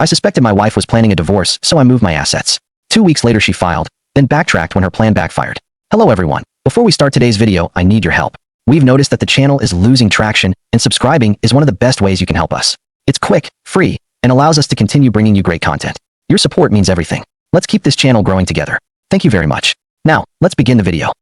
I suspected my wife was planning a divorce, so I moved my assets. 2 weeks later she filed, then backtracked when her plan backfired. Hello everyone. Before we start today's video, I need your help. We've noticed that the channel is losing traction, and subscribing is one of the best ways you can help us. It's quick, free, and allows us to continue bringing you great content. Your support means everything. Let's keep this channel growing together. Thank you very much. Now, let's begin the video.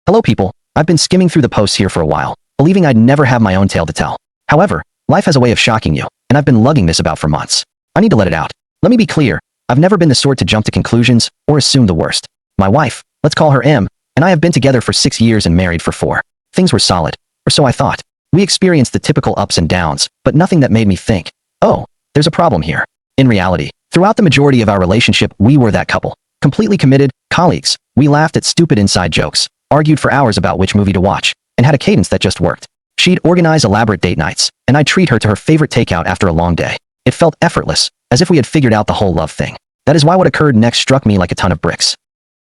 Hello people. I've been skimming through the posts here for a while, believing I'd never have my own tale to tell. However, life has a way of shocking you, and I've been lugging this about for months. I need to let it out. Let me be clear. I've never been the sort to jump to conclusions or assume the worst. My wife, let's call her M, and I have been together for 6 years and married for 4. Things were solid, or so I thought. We experienced the typical ups and downs, but nothing that made me think, oh, there's a problem here. In reality, throughout the majority of our relationship, we were that couple. Completely committed, colleagues. We laughed at stupid inside jokes, argued for hours about which movie to watch, and had a cadence that just worked. She'd organize elaborate date nights, and I'd treat her to her favorite takeout after a long day. It felt effortless, as if we had figured out the whole love thing. That is why what occurred next struck me like a ton of bricks.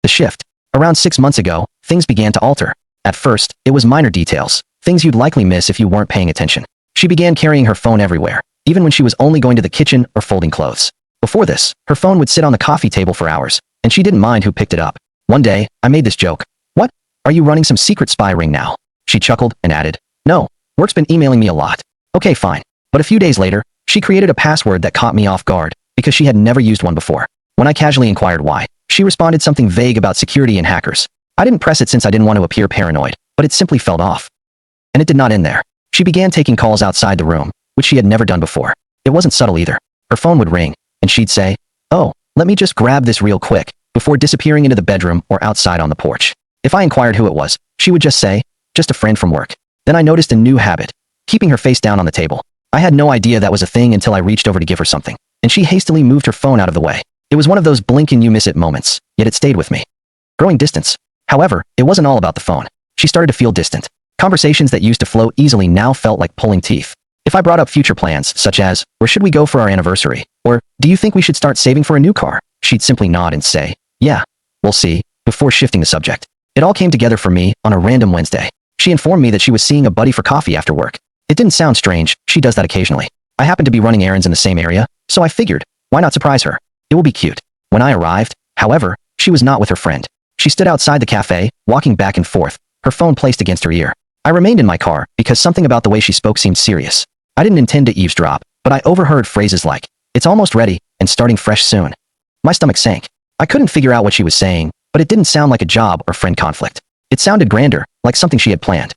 The shift. Around 6 months ago, things began to alter. At first, it was minor details, things you'd likely miss if you weren't paying attention. She began carrying her phone everywhere, even when she was only going to the kitchen or folding clothes. Before this, her phone would sit on the coffee table for hours, and she didn't mind who picked it up. One day, I made this joke. What? Are you running some secret spy ring now? She chuckled and added, no, work's been emailing me a lot. Okay, fine. But a few days later, she created a password that caught me off guard, because she had never used one before. When I casually inquired why, she responded something vague about security and hackers. I didn't press it since I didn't want to appear paranoid, but it simply felt off. And it did not end there. She began taking calls outside the room, which she had never done before. It wasn't subtle either. Her phone would ring, and she'd say, oh, let me just grab this real quick, before disappearing into the bedroom or outside on the porch. If I inquired who it was, she would just say, just a friend from work. Then I noticed a new habit, keeping her face down on the table. I had no idea that was a thing until I reached over to give her something, and she hastily moved her phone out of the way. It was one of those blink and you miss it moments, yet it stayed with me. Growing distance. However, it wasn't all about the phone. She started to feel distant. Conversations that used to flow easily now felt like pulling teeth. If I brought up future plans, such as, where should we go for our anniversary? Or, do you think we should start saving for a new car? She'd simply nod and say, yeah, we'll see, before shifting the subject. It all came together for me on a random Wednesday. She informed me that she was seeing a buddy for coffee after work. It didn't sound strange, she does that occasionally. I happened to be running errands in the same area, so I figured, why not surprise her? It will be cute. When I arrived, however, she was not with her friend. She stood outside the cafe, walking back and forth, her phone placed against her ear. I remained in my car because something about the way she spoke seemed serious. I didn't intend to eavesdrop, but I overheard phrases like, it's almost ready, and starting fresh soon. My stomach sank. I couldn't figure out what she was saying, but it didn't sound like a job or friend conflict. It sounded grander, like something she had planned.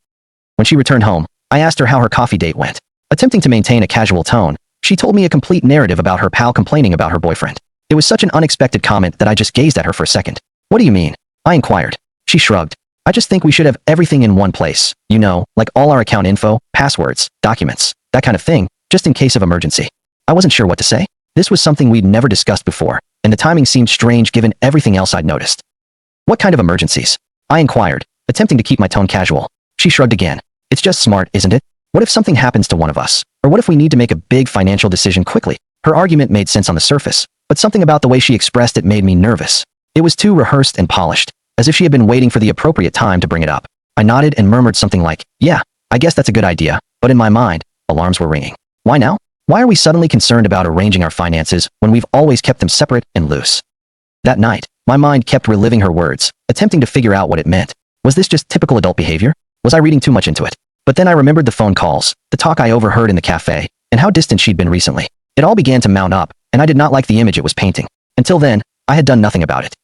When she returned home, I asked her how her coffee date went. Attempting to maintain a casual tone, she told me a complete narrative about her pal complaining about her boyfriend. It was such an unexpected comment that I just gazed at her for a second. What do you mean? I inquired. She shrugged. I just think we should have everything in one place, you know, like all our account info, passwords, documents, that kind of thing, just in case of emergency. I wasn't sure what to say. This was something we'd never discussed before, and the timing seemed strange given everything else I'd noticed. What kind of emergencies? I inquired, attempting to keep my tone casual. She shrugged again. It's just smart, isn't it? What if something happens to one of us? Or what if we need to make a big financial decision quickly? Her argument made sense on the surface, but something about the way she expressed it made me nervous. It was too rehearsed and polished, as if she had been waiting for the appropriate time to bring it up. I nodded and murmured something like, yeah, I guess that's a good idea, but in my mind, alarms were ringing. Why now? Why are we suddenly concerned about arranging our finances when we've always kept them separate and loose? That night, my mind kept reliving her words, attempting to figure out what it meant. Was this just typical adult behavior? Was I reading too much into it? But then I remembered the phone calls, the talk I overheard in the cafe, and how distant she'd been recently. It all began to mount up, and I did not like the image it was painting. Until then, I had done nothing about it.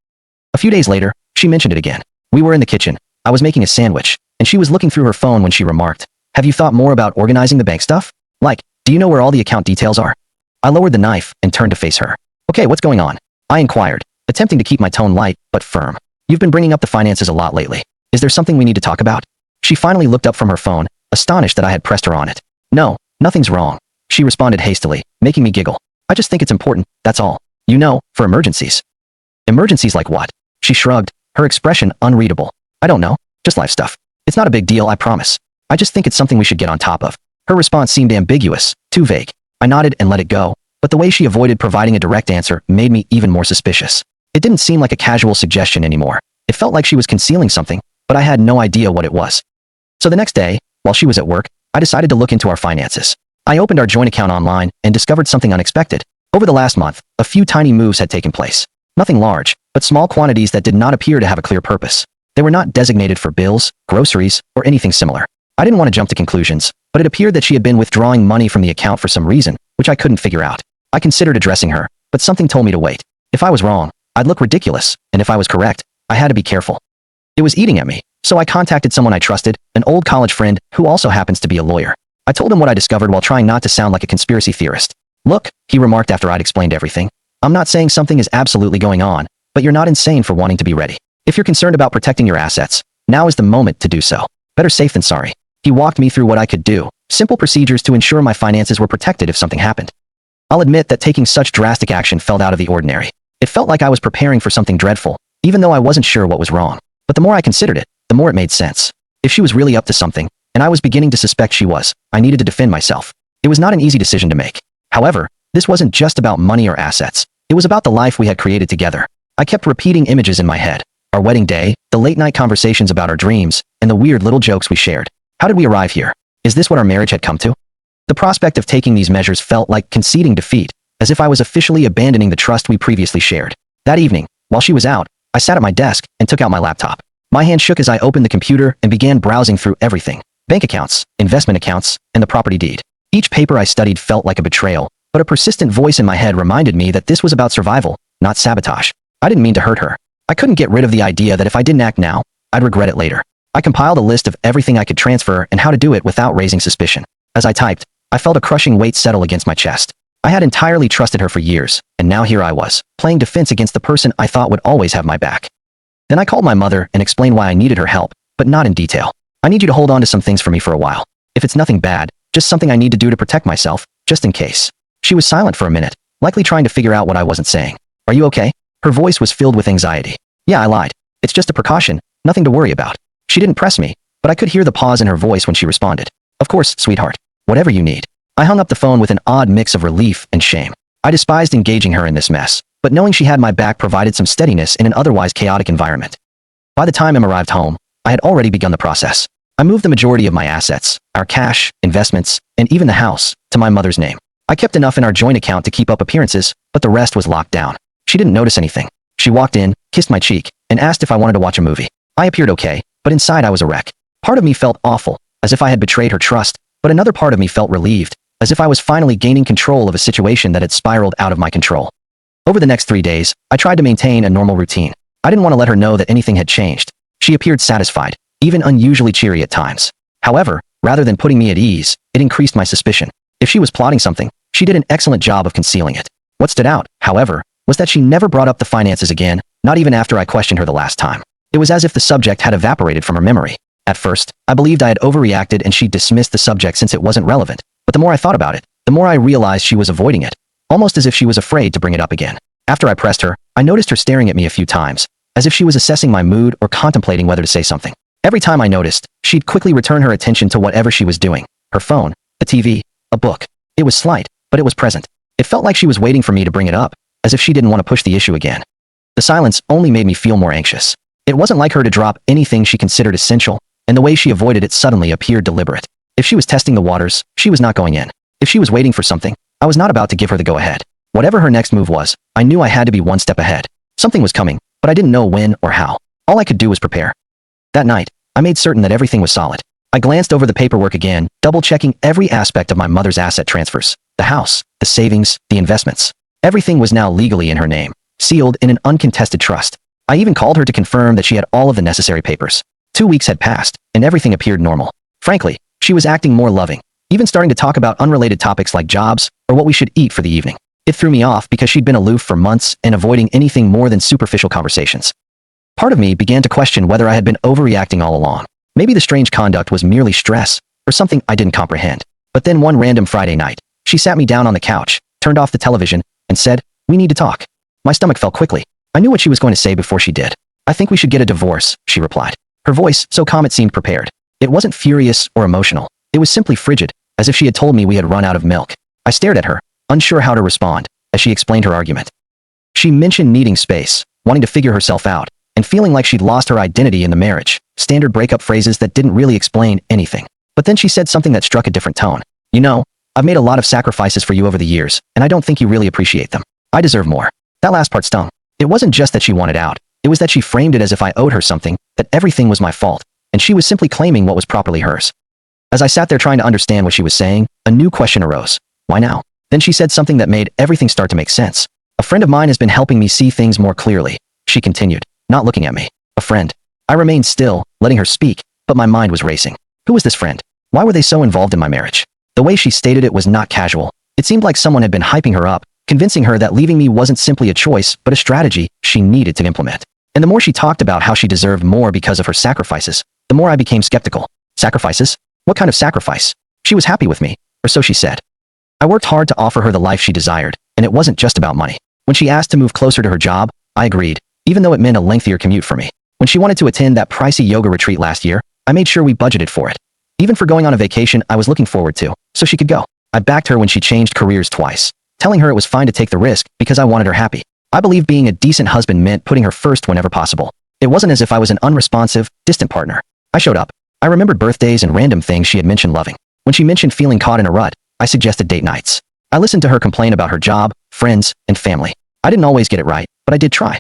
A few days later, she mentioned it again. We were in the kitchen. I was making a sandwich, and she was looking through her phone when she remarked, have you thought more about organizing the bank stuff? Like, do you know where all the account details are? I lowered the knife and turned to face her. Okay, what's going on? I inquired, attempting to keep my tone light, but firm. You've been bringing up the finances a lot lately. Is there something we need to talk about? She finally looked up from her phone, astonished that I had pressed her on it. No, nothing's wrong. She responded hastily, making me giggle. I just think it's important, that's all. You know, for emergencies. Emergencies like what? She shrugged, her expression unreadable. I don't know, just life stuff. It's not a big deal, I promise. I just think it's something we should get on top of. Her response seemed ambiguous, too vague. I nodded and let it go, but the way she avoided providing a direct answer made me even more suspicious. It didn't seem like a casual suggestion anymore. It felt like she was concealing something, but I had no idea what it was. So the next day, while she was at work, I decided to look into our finances. I opened our joint account online and discovered something unexpected. Over the last month, a few tiny moves had taken place. Nothing large, but small quantities that did not appear to have a clear purpose. They were not designated for bills, groceries, or anything similar. I didn't want to jump to conclusions, but it appeared that she had been withdrawing money from the account for some reason, which I couldn't figure out. I considered addressing her, but something told me to wait. If I was wrong, I'd look ridiculous, and if I was correct, I had to be careful. It was eating at me, so I contacted someone I trusted, an old college friend who also happens to be a lawyer. I told him what I discovered while trying not to sound like a conspiracy theorist. Look, he remarked after I'd explained everything. I'm not saying something is absolutely going on, but you're not insane for wanting to be ready. If you're concerned about protecting your assets, now is the moment to do so. Better safe than sorry. He walked me through what I could do, simple procedures to ensure my finances were protected if something happened. I'll admit that taking such drastic action felt out of the ordinary. It felt like I was preparing for something dreadful, even though I wasn't sure what was wrong. But the more I considered it, the more it made sense. If she was really up to something, and I was beginning to suspect she was, I needed to defend myself. It was not an easy decision to make. However, this wasn't just about money or assets. It was about the life we had created together. I kept repeating images in my head. Our wedding day, the late-night conversations about our dreams, and the weird little jokes we shared. How did we arrive here? Is this what our marriage had come to? The prospect of taking these measures felt like conceding defeat, as if I was officially abandoning the trust we previously shared. That evening, while she was out, I sat at my desk and took out my laptop. My hand shook as I opened the computer and began browsing through everything. Bank accounts, investment accounts, and the property deed. Each paper I studied felt like a betrayal, but a persistent voice in my head reminded me that this was about survival, not sabotage. I didn't mean to hurt her. I couldn't get rid of the idea that if I didn't act now, I'd regret it later. I compiled a list of everything I could transfer and how to do it without raising suspicion. As I typed, I felt a crushing weight settle against my chest. I had entirely trusted her for years, and now here I was, playing defense against the person I thought would always have my back. Then I called my mother and explained why I needed her help, but not in detail. I need you to hold on to some things for me for a while. If it's nothing bad, just something I need to do to protect myself, just in case. She was silent for a minute, likely trying to figure out what I wasn't saying. Are you okay? Her voice was filled with anxiety. Yeah, I lied. It's just a precaution, nothing to worry about. She didn't press me, but I could hear the pause in her voice when she responded. Of course, sweetheart. Whatever you need. I hung up the phone with an odd mix of relief and shame. I despised engaging her in this mess, but knowing she had my back provided some steadiness in an otherwise chaotic environment. By the time Em arrived home, I had already begun the process. I moved the majority of my assets, our cash, investments, and even the house, to my mother's name. I kept enough in our joint account to keep up appearances, but the rest was locked down. She didn't notice anything. She walked in, kissed my cheek, and asked if I wanted to watch a movie. I appeared okay, but inside I was a wreck. Part of me felt awful, as if I had betrayed her trust, but another part of me felt relieved, as if I was finally gaining control of a situation that had spiraled out of my control. Over the next 3 days, I tried to maintain a normal routine. I didn't want to let her know that anything had changed. She appeared satisfied, even unusually cheery at times. However, rather than putting me at ease, it increased my suspicion. If she was plotting something, she did an excellent job of concealing it. What stood out, however, was that she never brought up the finances again, not even after I questioned her the last time. It was as if the subject had evaporated from her memory. At first, I believed I had overreacted and she'd dismissed the subject since it wasn't relevant. But the more I thought about it, the more I realized she was avoiding it, almost as if she was afraid to bring it up again. After I pressed her, I noticed her staring at me a few times, as if she was assessing my mood or contemplating whether to say something. Every time I noticed, she'd quickly return her attention to whatever she was doing, her phone, the TV, a book. It was slight, but it was present. It felt like she was waiting for me to bring it up, as if she didn't want to push the issue again. The silence only made me feel more anxious. It wasn't like her to drop anything she considered essential, and the way she avoided it suddenly appeared deliberate. If she was testing the waters, she was not going in. If she was waiting for something, I was not about to give her the go-ahead. Whatever her next move was, I knew I had to be one step ahead. Something was coming, but I didn't know when or how. All I could do was prepare. That night, I made certain that everything was solid. I glanced over the paperwork again, double-checking every aspect of my mother's asset transfers. The house, the savings, the investments. Everything was now legally in her name, sealed in an uncontested trust. I even called her to confirm that she had all of the necessary papers. 2 weeks had passed, and everything appeared normal. Frankly, she was acting more loving, even starting to talk about unrelated topics like jobs or what we should eat for the evening. It threw me off because she'd been aloof for months and avoiding anything more than superficial conversations. Part of me began to question whether I had been overreacting all along. Maybe the strange conduct was merely stress, or something I didn't comprehend. But then one random Friday night, she sat me down on the couch, turned off the television, and said, "We need to talk." My stomach fell quickly. I knew what she was going to say before she did. "I think we should get a divorce," she replied. Her voice, so calm it seemed prepared. It wasn't furious or emotional. It was simply frigid, as if she had told me we had run out of milk. I stared at her, unsure how to respond, as she explained her argument. She mentioned needing space, wanting to figure herself out, and feeling like she'd lost her identity in the marriage. Standard breakup phrases that didn't really explain anything. But then she said something that struck a different tone. "You know, I've made a lot of sacrifices for you over the years, and I don't think you really appreciate them. I deserve more." That last part stung. It wasn't just that she wanted out. It was that she framed it as if I owed her something, that everything was my fault, and she was simply claiming what was properly hers. As I sat there trying to understand what she was saying, a new question arose. Why now? Then she said something that made everything start to make sense. "A friend of mine has been helping me see things more clearly," she continued, not looking at me. "A friend." I remained still, letting her speak, but my mind was racing. Who was this friend? Why were they so involved in my marriage? The way she stated it was not casual. It seemed like someone had been hyping her up, convincing her that leaving me wasn't simply a choice, but a strategy she needed to implement. And the more she talked about how she deserved more because of her sacrifices, the more I became skeptical. Sacrifices? What kind of sacrifice? She was happy with me, or so she said. I worked hard to offer her the life she desired, and it wasn't just about money. When she asked to move closer to her job, I agreed, even though it meant a lengthier commute for me. When she wanted to attend that pricey yoga retreat last year, I made sure we budgeted for it. Even for going on a vacation I was looking forward to, so she could go. I backed her when she changed careers twice, telling her it was fine to take the risk because I wanted her happy. I believed being a decent husband meant putting her first whenever possible. It wasn't as if I was an unresponsive, distant partner. I showed up. I remembered birthdays and random things she had mentioned loving. When she mentioned feeling caught in a rut, I suggested date nights. I listened to her complain about her job, friends, and family. I didn't always get it right, but I did try.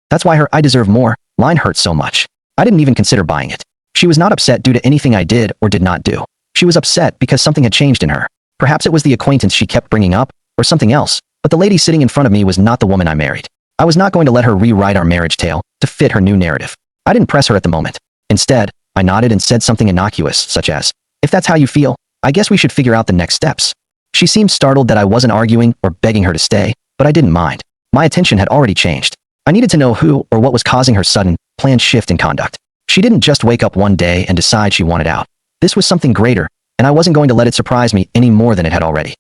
That's why her "I deserve more" line hurt so much. I didn't even consider buying it. She was not upset due to anything I did or did not do. She was upset because something had changed in her. Perhaps it was the acquaintance she kept bringing up, or something else, but the lady sitting in front of me was not the woman I married. I was not going to let her rewrite our marriage tale to fit her new narrative. I didn't press her at the moment. Instead, I nodded and said something innocuous, such as, "If that's how you feel, I guess we should figure out the next steps." She seemed startled that I wasn't arguing or begging her to stay, but I didn't mind. My attention had already changed. I needed to know who or what was causing her sudden, planned shift in conduct. She didn't just wake up one day and decide she wanted out. This was something greater, and I wasn't going to let it surprise me any more than it had already.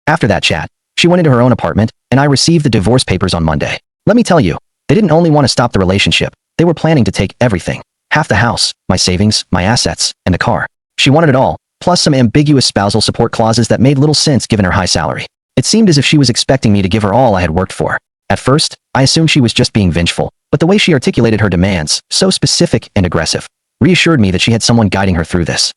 After that chat, she went into her own apartment, and I received the divorce papers on Monday. Let me tell you, they didn't only want to stop the relationship, they were planning to take everything. Half the house, my savings, my assets, and the car. She wanted it all, plus some ambiguous spousal support clauses that made little sense given her high salary. It seemed as if she was expecting me to give her all I had worked for. At first, I assumed she was just being vengeful, but the way she articulated her demands, so specific and aggressive, reassured me that she had someone guiding her through this.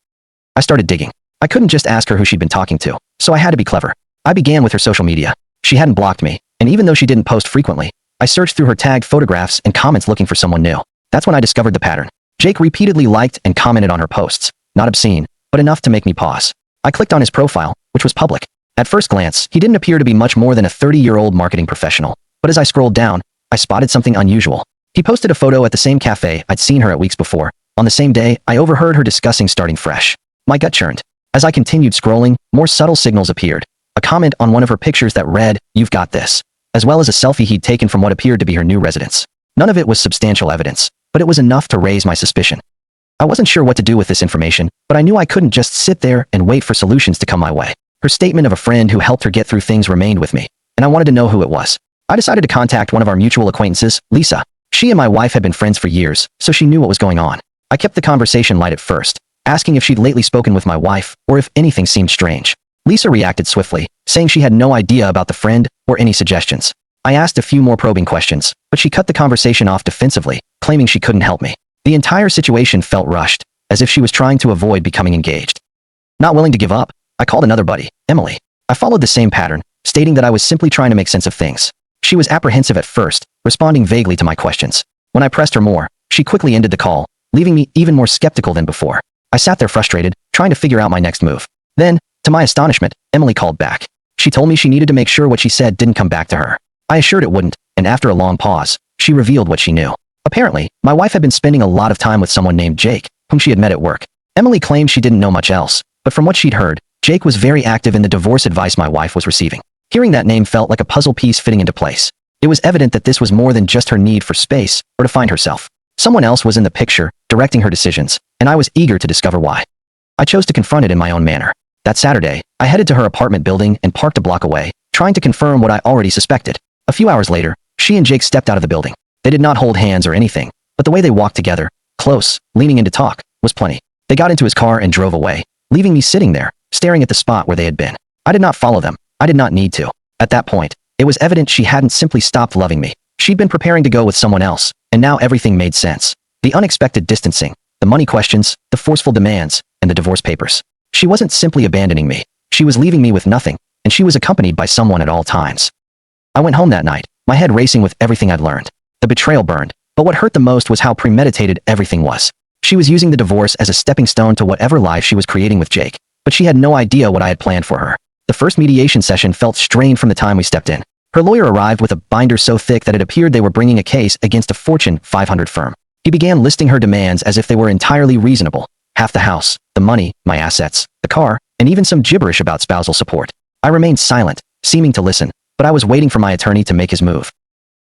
I started digging. I couldn't just ask her who she'd been talking to, so I had to be clever. I began with her social media. She hadn't blocked me, and even though she didn't post frequently, I searched through her tagged photographs and comments looking for someone new. That's when I discovered the pattern. Jake repeatedly liked and commented on her posts, not obscene, but enough to make me pause. I clicked on his profile, which was public. At first glance, he didn't appear to be much more than a 30-year-old marketing professional, but as I scrolled down, I spotted something unusual. He posted a photo at the same cafe I'd seen her at weeks before. On the same day, I overheard her discussing starting fresh. My gut churned. As I continued scrolling, more subtle signals appeared. A comment on one of her pictures that read, "You've got this," as well as a selfie he'd taken from what appeared to be her new residence. None of it was substantial evidence, but it was enough to raise my suspicion. I wasn't sure what to do with this information, but I knew I couldn't just sit there and wait for solutions to come my way. Her statement of a friend who helped her get through things remained with me, and I wanted to know who it was. I decided to contact one of our mutual acquaintances, Lisa. She and my wife had been friends for years, so she knew what was going on. I kept the conversation light at first, asking if she'd lately spoken with my wife, or if anything seemed strange. Lisa reacted swiftly, saying she had no idea about the friend or any suggestions. I asked a few more probing questions, but she cut the conversation off defensively, claiming she couldn't help me. The entire situation felt rushed, as if she was trying to avoid becoming engaged. Not willing to give up, I called another buddy, Emily. I followed the same pattern, stating that I was simply trying to make sense of things. She was apprehensive at first, responding vaguely to my questions. When I pressed her more, she quickly ended the call, leaving me even more skeptical than before. I sat there frustrated, trying to figure out my next move. Then, to my astonishment, Emily called back. She told me she needed to make sure what she said didn't come back to her. I assured it wouldn't, and after a long pause, she revealed what she knew. Apparently, my wife had been spending a lot of time with someone named Jake, whom she had met at work. Emily claimed she didn't know much else, but from what she'd heard, Jake was very active in the divorce advice my wife was receiving. Hearing that name felt like a puzzle piece fitting into place. It was evident that this was more than just her need for space or to find herself. Someone else was in the picture, directing her decisions, and I was eager to discover why. I chose to confront it in my own manner. That Saturday, I headed to her apartment building and parked a block away, trying to confirm what I already suspected. A few hours later, she and Jake stepped out of the building. They did not hold hands or anything, but the way they walked together, close, leaning in to talk, was plenty. They got into his car and drove away, leaving me sitting there, staring at the spot where they had been. I did not follow them. I did not need to. At that point, it was evident she hadn't simply stopped loving me. She'd been preparing to go with someone else, and now everything made sense. The unexpected distancing, the money questions, the forceful demands, and the divorce papers. She wasn't simply abandoning me. She was leaving me with nothing, and she was accompanied by someone at all times. I went home that night, my head racing with everything I'd learned. The betrayal burned, but what hurt the most was how premeditated everything was. She was using the divorce as a stepping stone to whatever life she was creating with Jake, but she had no idea what I had planned for her. The first mediation session felt strained from the time we stepped in. Her lawyer arrived with a binder so thick that it appeared they were bringing a case against a Fortune 500 firm. He began listing her demands as if they were entirely reasonable. Half the house, the money, my assets, the car, and even some gibberish about spousal support. I remained silent, seeming to listen, but I was waiting for my attorney to make his move.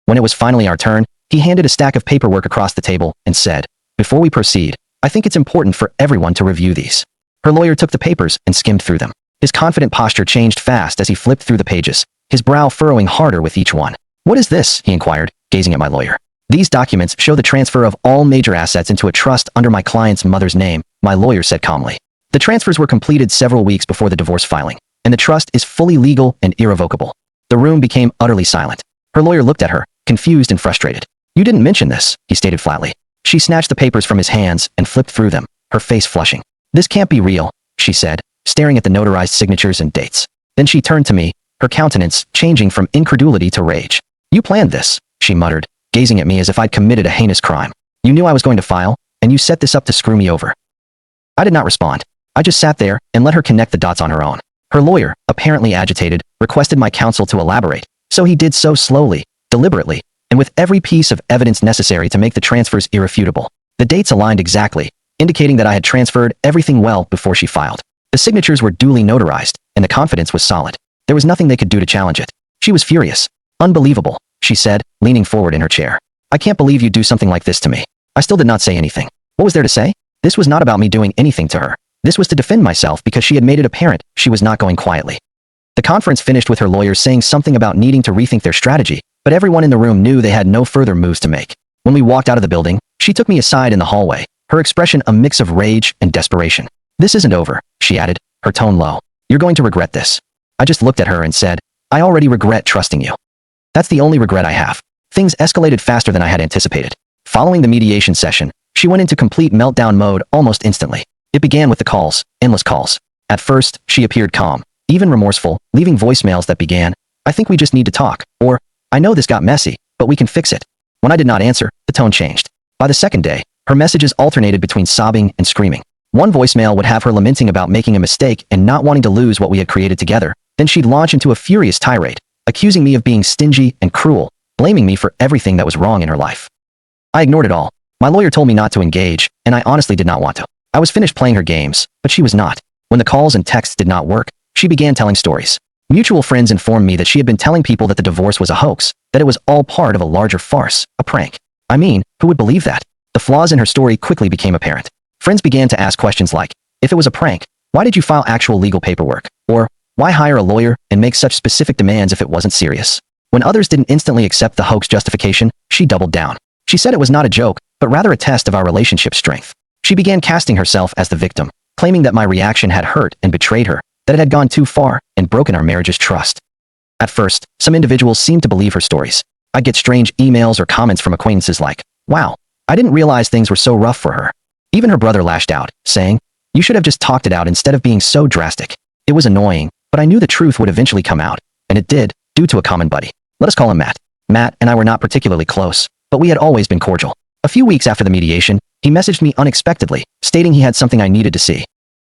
When it was finally our turn, he handed a stack of paperwork across the table and said, "Before we proceed, I think it's important for everyone to review these." Her lawyer took the papers and skimmed through them. His confident posture changed fast as he flipped through the pages, his brow furrowing harder with each one. "What is this?" he inquired, gazing at my lawyer. "These documents show the transfer of all major assets into a trust under my client's mother's name," my lawyer said calmly. "The transfers were completed several weeks before the divorce filing, and the trust is fully legal and irrevocable." The room became utterly silent. Her lawyer looked at her, confused and frustrated. "You didn't mention this," he stated flatly. She snatched the papers from his hands and flipped through them, her face flushing. "This can't be real," she said, staring at the notarized signatures and dates. Then she turned to me, her countenance changing from incredulity to rage. "You planned this," she muttered, gazing at me as if I'd committed a heinous crime. "You knew I was going to file, and you set this up to screw me over." I did not respond. I just sat there and let her connect the dots on her own. Her lawyer, apparently agitated, requested my counsel to elaborate, so he did so slowly, deliberately, and with every piece of evidence necessary to make the transfers irrefutable. The dates aligned exactly, indicating that I had transferred everything well before she filed. The signatures were duly notarized, and the confidence was solid. There was nothing they could do to challenge it. She was furious. "Unbelievable," she said, leaning forward in her chair. "I can't believe you do something like this to me." I still did not say anything. What was there to say? This was not about me doing anything to her. This was to defend myself because she had made it apparent she was not going quietly. The conference finished with her lawyers saying something about needing to rethink their strategy, but everyone in the room knew they had no further moves to make. When we walked out of the building, she took me aside in the hallway, her expression a mix of rage and desperation. "This isn't over," she added, her tone low. "You're going to regret this." I just looked at her and said, "I already regret trusting you." That's the only regret I have. Things escalated faster than I had anticipated. Following the mediation session, she went into complete meltdown mode almost instantly. It began with the calls, endless calls. At first, she appeared calm, even remorseful, leaving voicemails that began, "I think we just need to talk," or "I know this got messy, but we can fix it." When I did not answer, the tone changed. By the second day, her messages alternated between sobbing and screaming. One voicemail would have her lamenting about making a mistake and not wanting to lose what we had created together. Then she'd launch into a furious tirade, accusing me of being stingy and cruel, blaming me for everything that was wrong in her life. I ignored it all. My lawyer told me not to engage, and I honestly did not want to. I was finished playing her games, but she was not. When the calls and texts did not work, she began telling stories. Mutual friends informed me that she had been telling people that the divorce was a hoax, that it was all part of a larger farce, a prank. I mean, who would believe that? The flaws in her story quickly became apparent. Friends began to ask questions like, if it was a prank, why did you file actual legal paperwork? Or, why hire a lawyer and make such specific demands if it wasn't serious? When others didn't instantly accept the hoax justification, she doubled down. She said it was not a joke, but rather a test of our relationship's strength. She began casting herself as the victim, claiming that my reaction had hurt and betrayed her, that it had gone too far and broken our marriage's trust. At first, some individuals seemed to believe her stories. I'd get strange emails or comments from acquaintances like, "Wow, I didn't realize things were so rough for her." Even her brother lashed out, saying, "You should have just talked it out instead of being so drastic." It was annoying, but I knew the truth would eventually come out, and it did, due to a common buddy. Let us call him Matt. Matt and I were not particularly close, but we had always been cordial. A few weeks after the mediation, he messaged me unexpectedly, stating he had something I needed to see.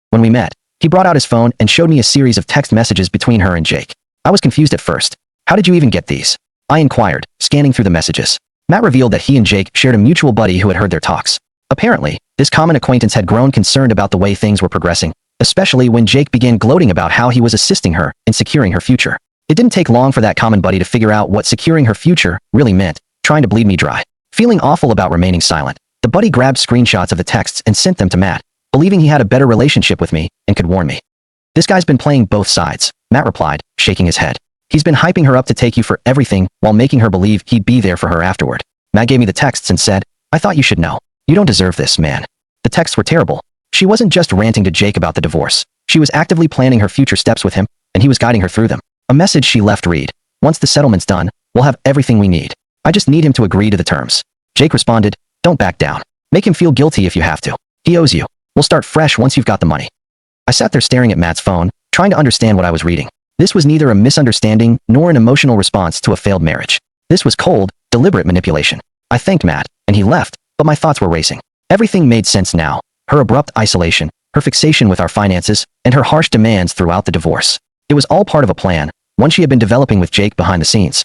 When we met, he brought out his phone and showed me a series of text messages between her and Jake. I was confused at first. "How did you even get these?" I inquired, scanning through the messages. Matt revealed that he and Jake shared a mutual buddy who had heard their talks. Apparently, this common acquaintance had grown concerned about the way things were progressing, especially when Jake began gloating about how he was assisting her in securing her future. It didn't take long for that common buddy to figure out what securing her future really meant, trying to bleed me dry. Feeling awful about remaining silent, the buddy grabbed screenshots of the texts and sent them to Matt, believing he had a better relationship with me and could warn me. "This guy's been playing both sides," Matt replied, shaking his head. "He's been hyping her up to take you for everything while making her believe he'd be there for her afterward." Matt gave me the texts and said, "I thought you should know. You don't deserve this, man." The texts were terrible. She wasn't just ranting to Jake about the divorce. She was actively planning her future steps with him, and he was guiding her through them. A message she left read, "Once the settlement's done, we'll have everything we need. I just need him to agree to the terms." Jake responded, "Don't back down. Make him feel guilty if you have to. He owes you. We'll start fresh once you've got the money." I sat there staring at Matt's phone, trying to understand what I was reading. This was neither a misunderstanding nor an emotional response to a failed marriage. This was cold, deliberate manipulation. I thanked Matt, and he left, but my thoughts were racing. Everything made sense now. Her abrupt isolation, her fixation with our finances, and her harsh demands throughout the divorce. It was all part of a plan, one she had been developing with Jake behind the scenes.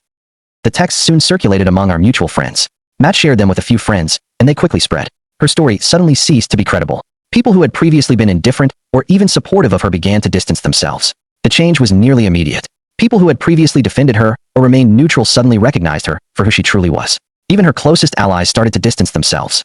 The texts soon circulated among our mutual friends. Matt shared them with a few friends, and they quickly spread. Her story suddenly ceased to be credible. People who had previously been indifferent or even supportive of her began to distance themselves. The change was nearly immediate. People who had previously defended her or remained neutral suddenly recognized her for who she truly was. Even her closest allies started to distance themselves.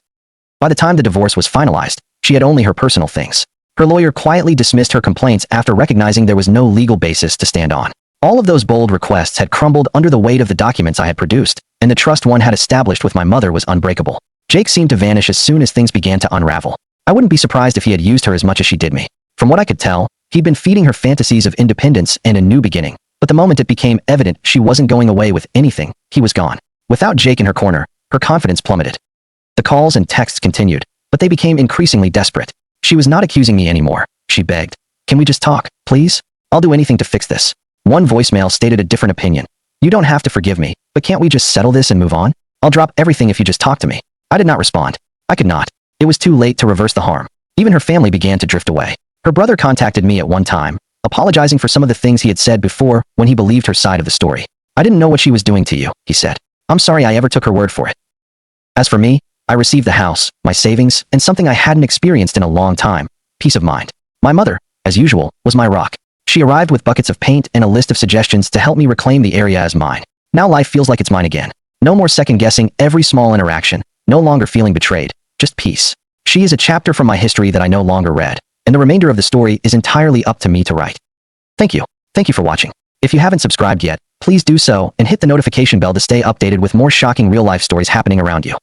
By the time the divorce was finalized, she had only her personal things. Her lawyer quietly dismissed her complaints after recognizing there was no legal basis to stand on. All of those bold requests had crumbled under the weight of the documents I had produced, and the trust one had established with my mother was unbreakable. Jake seemed to vanish as soon as things began to unravel. I wouldn't be surprised if he had used her as much as she did me. From what I could tell, he'd been feeding her fantasies of independence and a new beginning. But the moment it became evident she wasn't going away with anything, he was gone. Without Jake in her corner, her confidence plummeted. The calls and texts continued, but they became increasingly desperate. She was not accusing me anymore, she begged. Can we just talk, please? I'll do anything to fix this. One voicemail stated a different opinion. You don't have to forgive me, but can't we just settle this and move on? I'll drop everything if you just talk to me. I did not respond. I could not. It was too late to reverse the harm. Even her family began to drift away. Her brother contacted me at one time, apologizing for some of the things he had said before when he believed her side of the story. I didn't know what she was doing to you, he said. I'm sorry I ever took her word for it. As for me, I received the house, my savings, and something I hadn't experienced in a long time, peace of mind. My mother, as usual, was my rock. She arrived with buckets of paint and a list of suggestions to help me reclaim the area as mine. Now life feels like it's mine again. No more second-guessing every small interaction, no longer feeling betrayed, just peace. She is a chapter from my history that I no longer read, and the remainder of the story is entirely up to me to write. Thank you. Thank you for watching. If you haven't subscribed yet, please do so and hit the notification bell to stay updated with more shocking real-life stories happening around you.